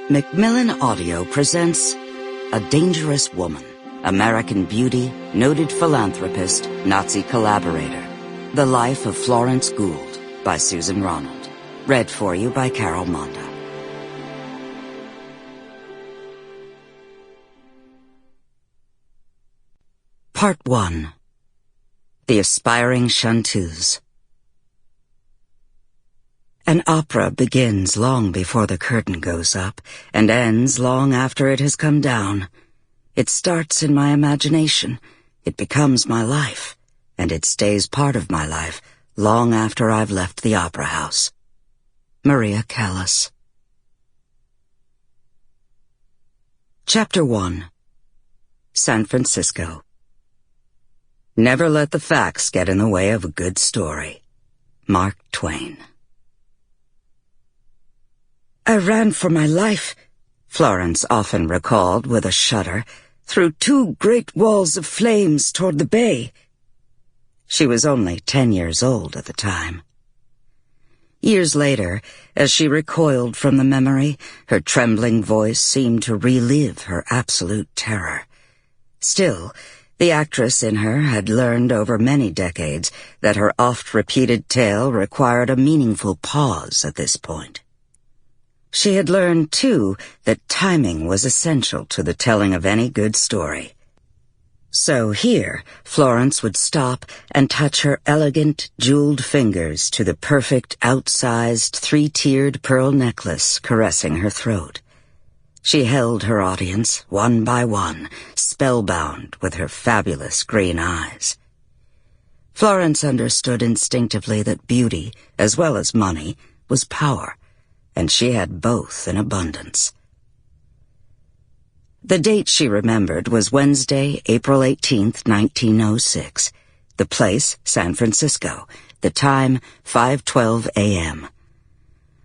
Macmillan Audio presents A Dangerous Woman, American Beauty, Noted Philanthropist, Nazi Collaborator. The Life of Florence Gould by Susan Ronald. Read for you by Carol Monda. Part 1. The Aspiring Chanteuse. An opera begins long before the curtain goes up and ends long after it has come down. It starts in my imagination, it becomes my life, and it stays part of my life long after I've left the opera house. Maria Callas. Chapter 1. San Francisco. Never let the facts get in the way of a good story. Mark Twain. I ran for my life, Florence often recalled with a shudder, through 2 great walls of flames toward the bay. She was only 10 years old at the time. Years later, as she recoiled from the memory, her trembling voice seemed to relive her absolute terror. Still, the actress in her had learned over many decades that her oft-repeated tale required a meaningful pause at this point. She had learned, too, that timing was essential to the telling of any good story. So here, Florence would stop and touch her elegant, jeweled fingers to the perfect, outsized, 3-tiered pearl necklace caressing her throat. She held her audience, one by one, spellbound with her fabulous green eyes. Florence understood instinctively that beauty, as well as money, was power, and she had both in abundance. The date she remembered was Wednesday, April 18th, 1906. The place, San Francisco. The time, 5:12 a.m.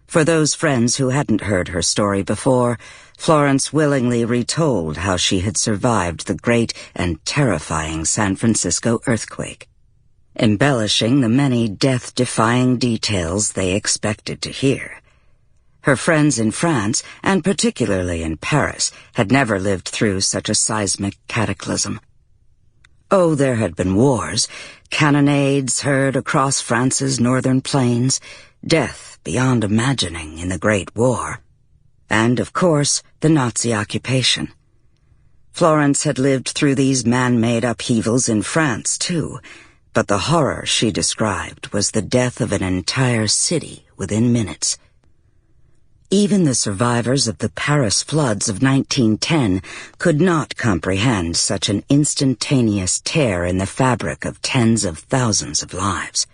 For those friends who hadn't heard her story before, Florence willingly retold how she had survived the great and terrifying San Francisco earthquake, embellishing the many death-defying details they expected to hear. Her friends in France, and particularly in Paris, had never lived through such a seismic cataclysm. Oh, there had been wars, cannonades heard across France's northern plains, death beyond imagining in the Great War, and, of course, the Nazi occupation. Florence had lived through these man-made upheavals in France, too, but the horror she described was the death of an entire city within minutes. Even the survivors of the Paris floods of 1910 could not comprehend such an instantaneous tear in the fabric of tens of thousands of lives.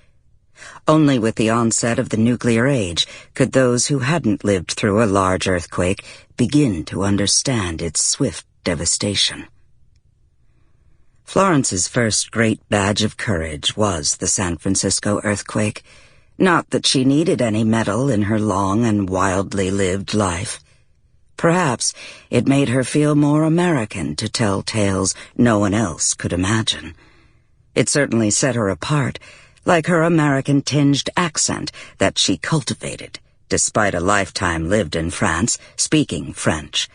Only with the onset of the nuclear age could those who hadn't lived through a large earthquake begin to understand its swift devastation. Florence's first great badge of courage was the San Francisco earthquake. Not that she needed any medal in her long and wildly lived life. Perhaps it made her feel more American to tell tales no one else could imagine. It certainly set her apart, like her American-tinged accent that she cultivated, despite a lifetime lived in France, speaking French.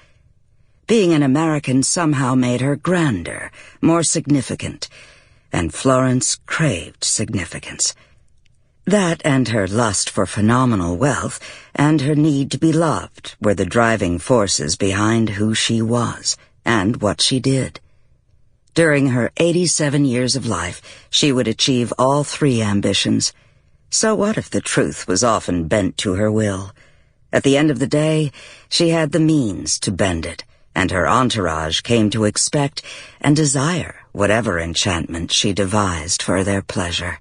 Being an American somehow made her grander, more significant, and Florence craved significance. That and her lust for phenomenal wealth and her need to be loved were the driving forces behind who she was and what she did. During her 87 years of life, she would achieve all 3 ambitions. So what if the truth was often bent to her will? At the end of the day, she had the means to bend it, and her entourage came to expect and desire whatever enchantment she devised for their pleasure.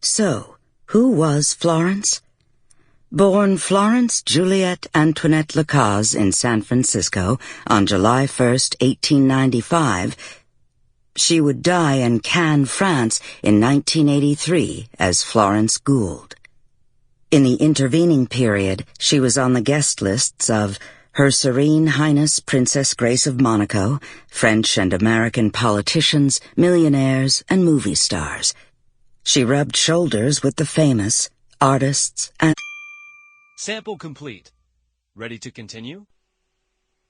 So, who was Florence? Born Florence Juliette Antoinette Lacaze in San Francisco on July 1st, 1895, she would die in Cannes, France in 1983 as Florence Gould. In the intervening period, she was on the guest lists of Her Serene Highness Princess Grace of Monaco, French and American politicians, millionaires, and movie stars. She rubbed shoulders with the famous, artists, and... Sample complete. Ready to continue?